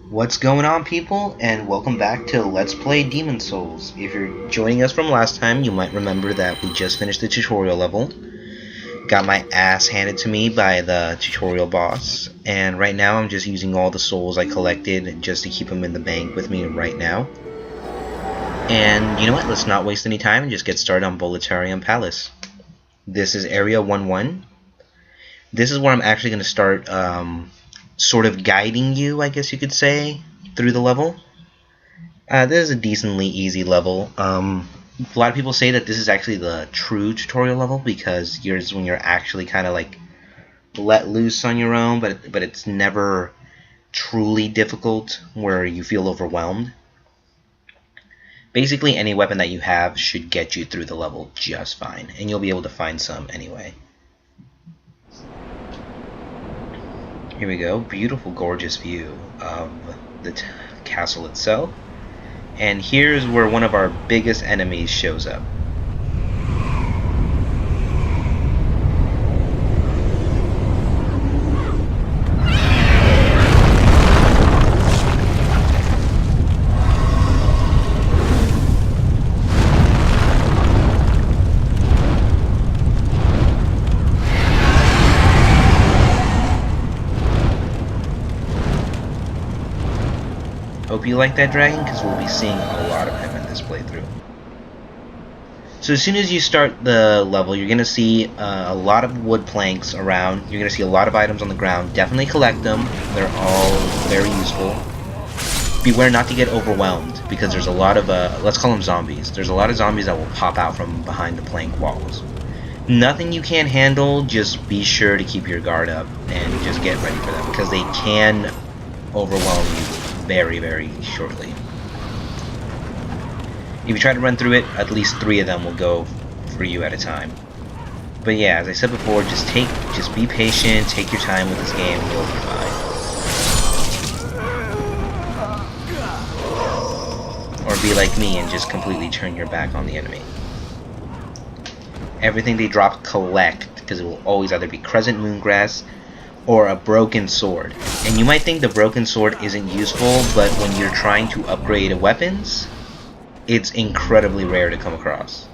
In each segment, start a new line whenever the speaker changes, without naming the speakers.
What's going on, people, and welcome back to Let's Play Demon Souls. If you're joining us from last time, you might remember that we just finished the tutorial level. Got my ass handed to me by the tutorial boss, and right now I'm just using all the souls I collected just to keep them in the bank with me right now. And you know what, let's not waste any time and just get started on Boletarian Palace. This is Area 1-1. This is where I'm actually going to start sort of guiding you, I guess you could say, through the level. This is a decently easy level. A lot of people say that this is actually the true tutorial level because yours when you're actually kind of like let loose on your own, but it's never truly difficult where you feel overwhelmed. Basically, any weapon that you have should get you through the level just fine, and you'll be able to find some anyway. Here we go, beautiful, gorgeous view of the castle itself. And here's where one of our biggest enemies shows up. Hope you like that dragon, because we'll be seeing a lot of him in this playthrough. So as soon as you start the level, you're going to see a lot of wood planks around. You're going to see a lot of items on the ground. Definitely collect them. They're all very useful. Beware not to get overwhelmed, because there's a lot of, let's call them zombies. There's a lot of zombies that will pop out from behind the plank walls. Nothing you can't handle, just be sure to keep your guard up and just get ready for them, because they can overwhelm you very, very shortly. If you try to run through it, at least 3 of them will go for you at a time. But yeah, as I said before, just be patient, take your time with this game, and you'll be fine. Or be like me and just completely turn your back on the enemy. Everything they drop, collect, because it will always either be Crescent Moongrass or a broken sword. And you might think the broken sword isn't useful, but when you're trying to upgrade weapons, it's incredibly rare to come across.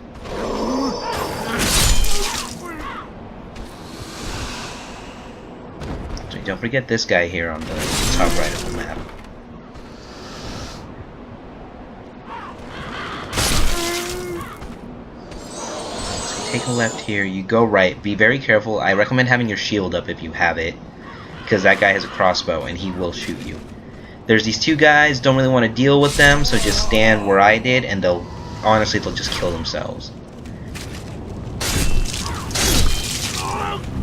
So don't forget this guy here on the top right of the map. Take a left here, you go right, be very careful. I recommend having your shield up if you have it, because that guy has a crossbow and he will shoot you. There's these 2 guys, don't really want to deal with them, so just stand where I did and they'll just kill themselves.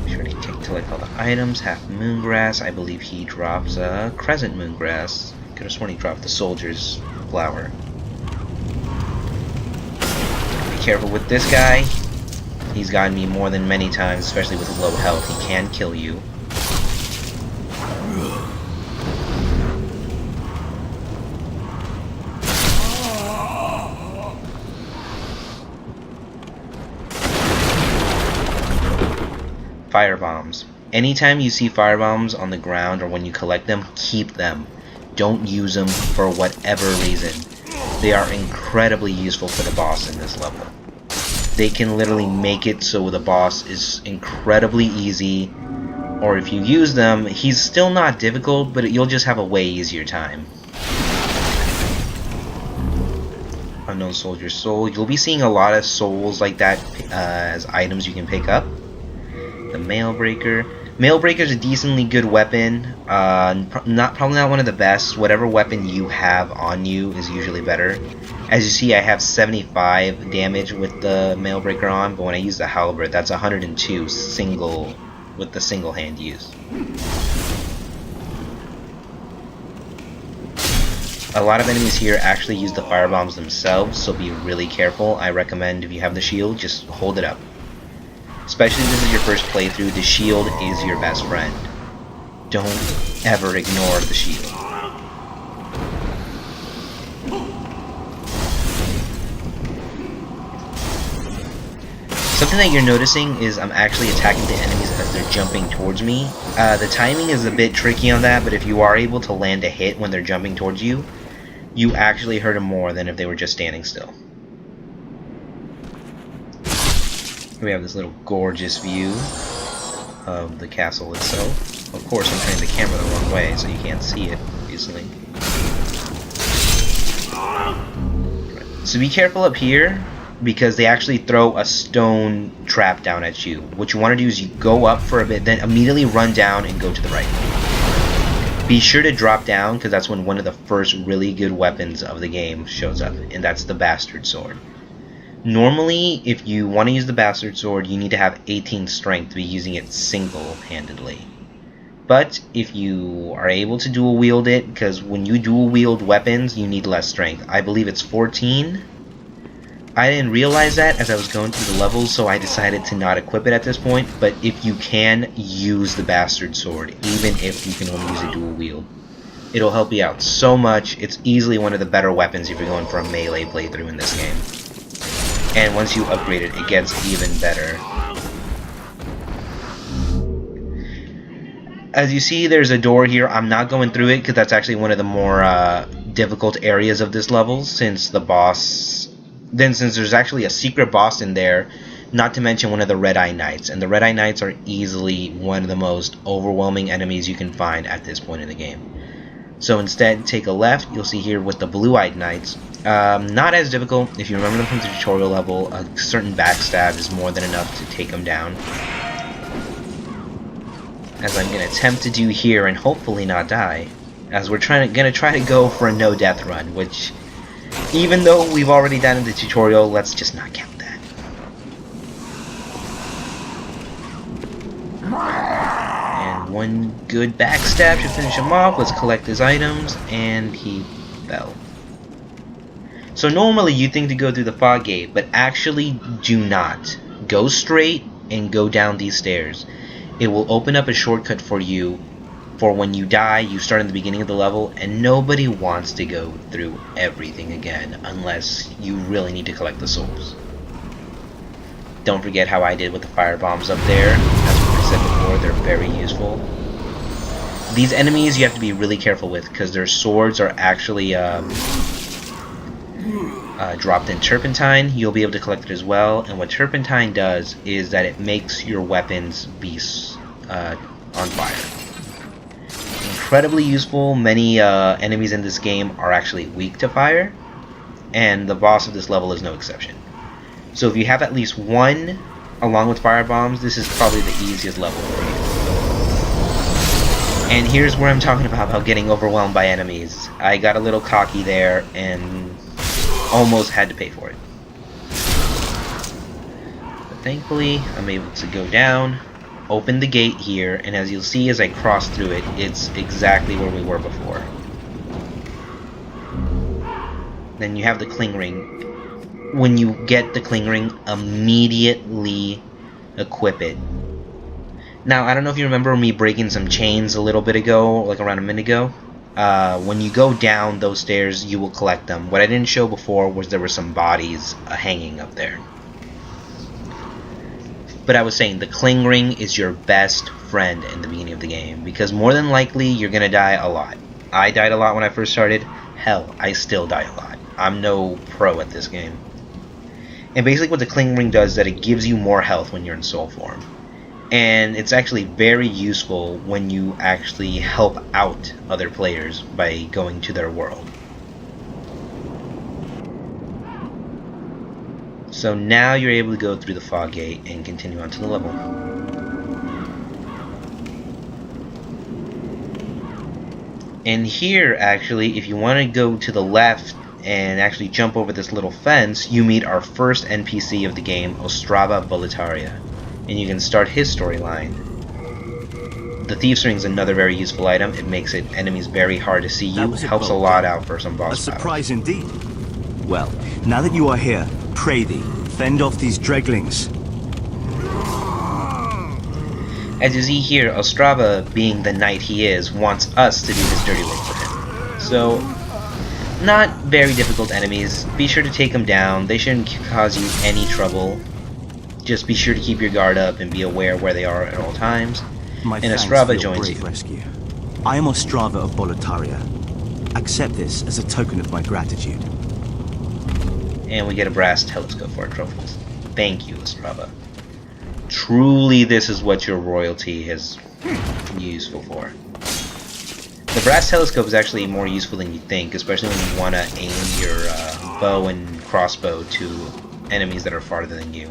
Be sure to collect all the items. Half Moongrass, I believe he drops Crescent Moongrass. Could have sworn he dropped the Soldier's Flower. Be careful with this guy. He's gotten me more than many times, especially with low health. He can kill you. Fire bombs. Anytime you see fire bombs on the ground or when you collect them, keep them. Don't use them for whatever reason. They are incredibly useful for the boss in this level. They can literally make it so the boss is incredibly easy, or if you use them, he's still not difficult, but you'll just have a way easier time. Unknown Soldier's Soul. You'll be seeing a lot of souls like that as items you can pick up. The Mailbreaker. Mailbreaker is a decently good weapon. Probably not one of the best. Whatever weapon you have on you is usually better. As you see, I have 75 damage with the Mailbreaker on, but when I use the Halberd, that's 102 with the single hand use. A lot of enemies here actually use the fire bombs themselves, so be really careful. I recommend if you have the shield, just hold it up. Especially if this is your first playthrough, the shield is your best friend. Don't ever ignore the shield. Something that you're noticing is I'm actually attacking the enemies as they're jumping towards me. The timing is a bit tricky on that, but if you are able to land a hit when they're jumping towards you, you actually hurt them more than if they were just standing still. Here we have this little gorgeous view of the castle itself. Of course, I'm turning the camera the wrong way, so you can't see it, obviously. So be careful up here, because they actually throw a stone trap down at you. What you want to do is you go up for a bit, then immediately run down and go to the right. Be sure to drop down, because that's when one of the first really good weapons of the game shows up, and that's the Bastard Sword. Normally, if you want to use the Bastard Sword, you need to have 18 strength to be using it single-handedly. But if you are able to dual wield it, because when you dual wield weapons, you need less strength. I believe it's 14. I didn't realize that as I was going through the levels, so I decided to not equip it at this point. But if you can, use the Bastard Sword, even if you can only use a dual wield. It'll help you out so much. It's easily one of the better weapons if you're going for a melee playthrough in this game. And once you upgrade it, it gets even better. As you see, there's a door here. I'm not going through it because that's actually one of the more difficult areas of this level, since the boss... since there's actually a secret boss in there, not to mention one of the Red-Eye Knights. And the Red-Eye Knights are easily one of the most overwhelming enemies you can find at this point in the game. So instead, take a left. You'll see here with the Blue-Eyed Knights. Not as difficult. If you remember them from the tutorial level, a certain backstab is more than enough to take them down. As I'm going to attempt to do here and hopefully not die. As we're going to try to go for a no-death run, which, even though we've already done in the tutorial, let's just not count that. And one good backstab should finish him off. Let's collect his items, and he fell. So normally you think to go through the fog gate, but actually do not. Go straight and go down these stairs. It will open up a shortcut for you for when you die. You start in the beginning of the level, and nobody wants to go through everything again unless you really need to collect the souls. Don't forget how I did with the fire bombs up there. As I said before, they're very useful. These enemies you have to be really careful with because their swords are actually dropped in turpentine. You'll be able to collect it as well, and what turpentine does is that it makes your weapons be on fire. Incredibly useful. Many enemies in this game are actually weak to fire, and the boss of this level is no exception. So if you have at least one along with fire bombs, this is probably the easiest level for you. And here's where I'm talking about getting overwhelmed by enemies. I got a little cocky there and almost had to pay for it. But thankfully, I'm able to go down, open the gate here, and as you'll see as I cross through it, it's exactly where we were before. Then you have the cling ring. When you get the cling ring, immediately equip it. Now, I don't know if you remember me breaking some chains a little bit ago, like around a minute ago. When you go down those stairs, you will collect them. What I didn't show before was there were some bodies hanging up there. But I was saying, the cling ring is your best friend in the beginning of the game, because more than likely, you're going to die a lot. I died a lot when I first started. Hell, I still die a lot. I'm no pro at this game. And basically what the cling ring does is that it gives you more health when you're in soul form. And it's actually very useful when you actually help out other players by going to their world. So now you're able to go through the fog gate and continue on to the level. And here, actually, if you want to go to the left and actually jump over this little fence, you meet our first NPC of the game, Ostrava Boletarian. And you can start his storyline. The Thief's Ring is another very useful item. It makes enemies very hard to see you. Helps a lot out for some boss battles.
A surprise indeed. Well, now that you are here, pray thee, fend off these dreglings.
As you see here, Ostrava, being the knight he is, wants us to do his dirty work for him. So, not very difficult enemies. Be sure to take them down. They shouldn't cause you any trouble. Just be sure to keep your guard up and be aware where they are at all times.
My
And
thanks
Ostrava
for your
joins
brave
you.
rescue. I am Ostrava of Boletarian. Accept this as a token of my gratitude.
And we get a brass telescope for our troubles. Thank you, Ostrava. Truly, this is what your royalty is useful for. The brass telescope is actually more useful than you think, especially when you want to aim your bow and crossbow to enemies that are farther than you.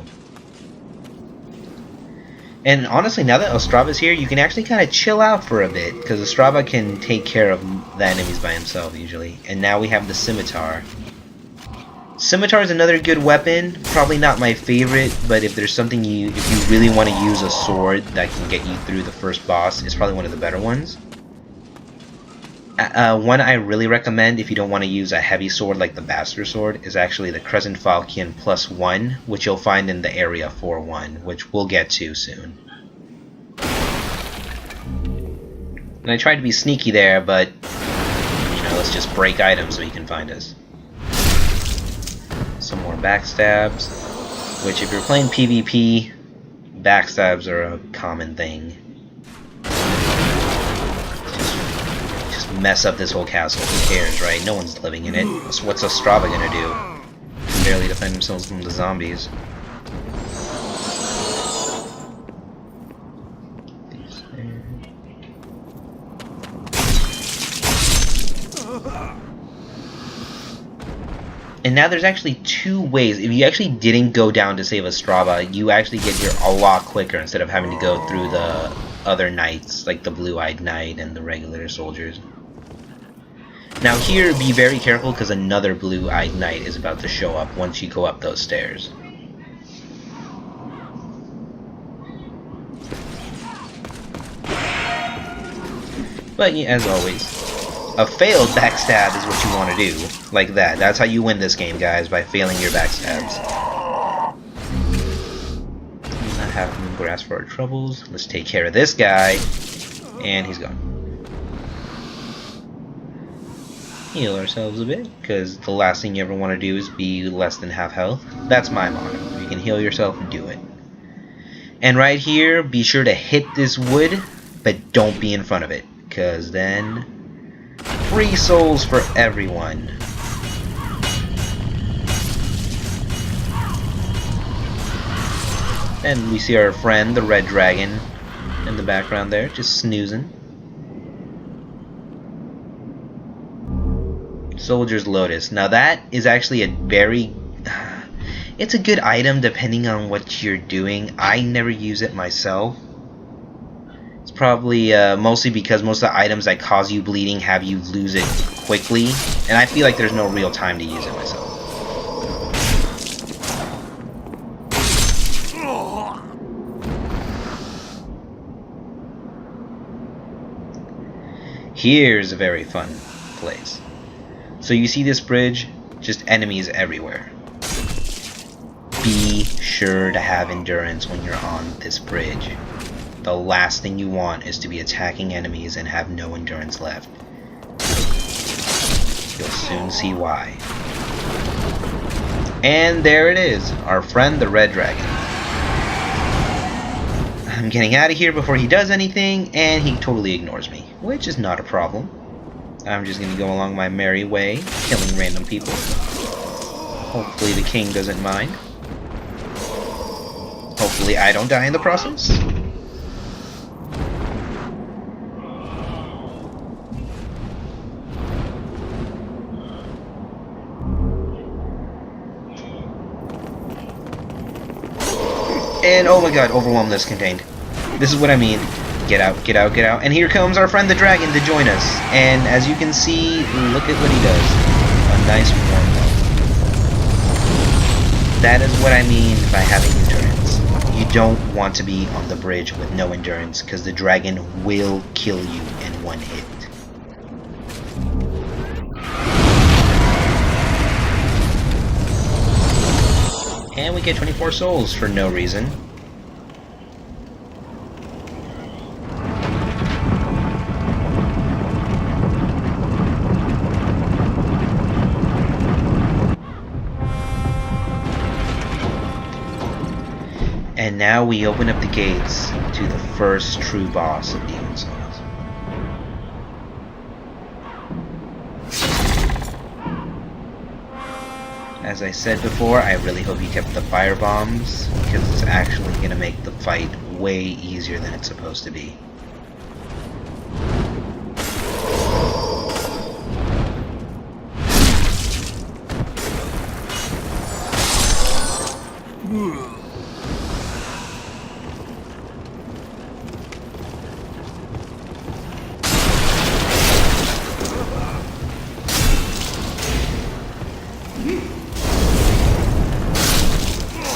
And honestly, now that Ostrava's here, you can actually kind of chill out for a bit, because Ostrava can take care of the enemies by himself, usually. And now we have the Scimitar. Scimitar is another good weapon, probably not my favorite, but if there's something if you really want to use a sword that can get you through the first boss, it's probably one of the better ones. One I really recommend if you don't want to use a heavy sword like the Bastard Sword is actually the Crescent Falchion +1, which you'll find in the Area 4-1, which we'll get to soon. And I tried to be sneaky there, but, you know, let's just break items so he can find us. Some more backstabs, which if you're playing PvP, backstabs are a common thing. Just mess up this whole castle, who cares, right? No one's living in it. What's Ostrava gonna do? He can barely defend themselves from the zombies. And now there's actually two ways. If you actually didn't go down to save Ostrava, you actually get here a lot quicker instead of having to go through the other knights, like the Blue-Eyed Knight and the regular soldiers. Now here, be very careful because another Blue-Eyed Knight is about to show up once you go up those stairs. But yeah, as always, a failed backstab is what you want to do. Like that. That's how you win this game, guys, by failing your backstabs. Not having grass for our troubles. Let's take care of this guy. And he's gone. Heal ourselves a bit, because the last thing you ever want to do is be less than half health. That's my motto. If you can heal yourself, do it. And right here, be sure to hit this wood, but don't be in front of it, because then free souls for everyone. And we see our friend, the red dragon, in the background there, just snoozing. Soldier's Lotus. Now that is actually a very... It's a good item depending on what you're doing. I never use it myself. It's probably mostly because most of the items that cause you bleeding have you lose it quickly. And I feel like there's no real time to use it myself. Here's a very fun place. So you see this bridge? Just enemies everywhere. Be sure to have endurance when you're on this bridge. The last thing you want is to be attacking enemies and have no endurance left. You'll soon see why. And there it is, our friend the Red Dragon. I'm getting out of here before he does anything, and he totally ignores me, which is not a problem. I'm just going to go along my merry way, killing random people. Hopefully the king doesn't mind. Hopefully I don't die in the process. And oh my god, overwhelm this contained. This is what I mean. Get out, get out, get out. And here comes our friend the dragon to join us. And as you can see, look at what he does. A nice warm up. That is what I mean by having endurance. You don't want to be on the bridge with no endurance, because the dragon will kill you in one hit. And we get 24 souls for no reason. And now we open up the gates to the first true boss of Demon Souls. As I said before, I really hope you kept the fire bombs, because it's actually going to make the fight way easier than it's supposed to be.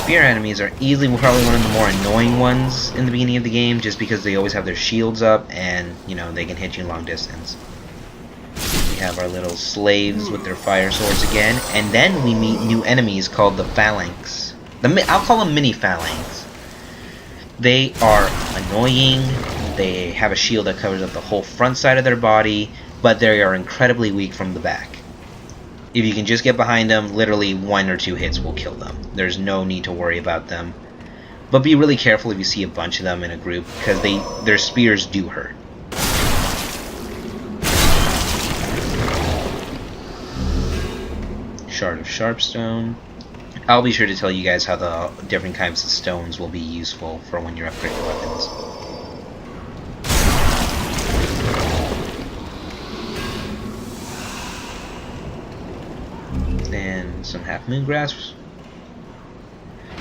Spear enemies are easily probably one of the more annoying ones in the beginning of the game, just because they always have their shields up and, you know, they can hit you long distance. We have our little slaves with their fire swords again, and then we meet new enemies called the Phalanx. I'll call them mini Phalanx. They are annoying, they have a shield that covers up the whole front side of their body, but they are incredibly weak from the back. If you can just get behind them, literally 1 or 2 hits will kill them. There's no need to worry about them. But be really careful if you see a bunch of them in a group, because their spears do hurt. Shard of Sharpstone. I'll be sure to tell you guys how the different kinds of stones will be useful for when you're upgrading weapons. And some half moongrass.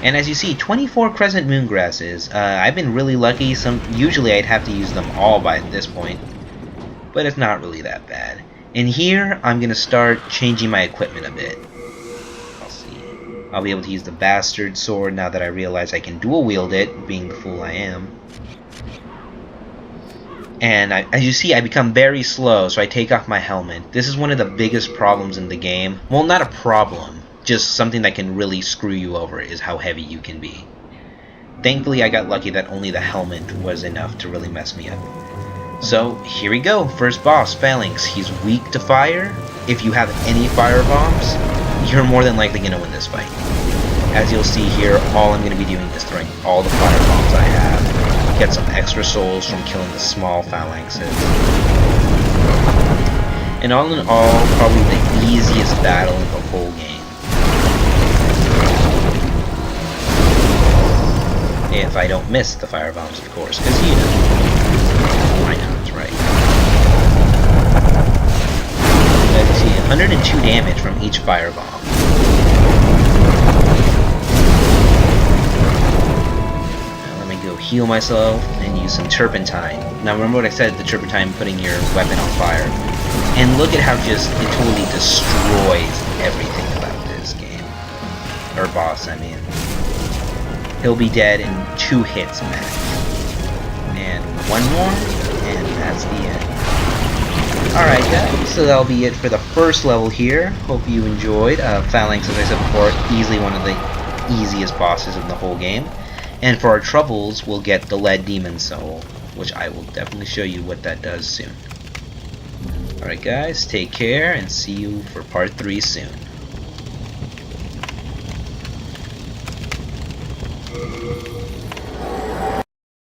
And as you see, 24 crescent moongrasses. I've been really lucky. Usually I'd have to use them all by this point, but it's not really that bad. And here I'm gonna start changing my equipment a bit. I'll see. I'll be able to use the bastard sword now that I realize I can dual wield it, being the fool I am. And as you see, I become very slow, so I take off my helmet. This is one of the biggest problems in the game. Well, not a problem, just something that can really screw you over, is how heavy you can be. Thankfully, I got lucky that only the helmet was enough to really mess me up. So, here we go. First boss, Phalanx. He's weak to fire. If you have any fire bombs, you're more than likely going to win this fight. As you'll see here, all I'm going to be doing is throwing all the fire bombs I have. Get some extra souls from killing the small phalanxes. And all in all, probably the easiest battle in the whole game. If I don't miss the fire bombs, of course, because you know, why not, right? As you see, 102 damage from each fire bomb. Heal myself and use some turpentine. Now remember what I said, the turpentine putting your weapon on fire. And look at how just it totally destroys everything about this game. Or boss, I mean. He'll be dead in 2 hits max. And 1 more, and that's the end. Alright guys, so that'll be it for the first level here. Hope you enjoyed. Phalanx, as I said before, easily one of the easiest bosses in the whole game. And for our troubles, we'll get the lead demon soul, which I will definitely show you what that does soon. Alright guys, take care and see you for part 3 soon.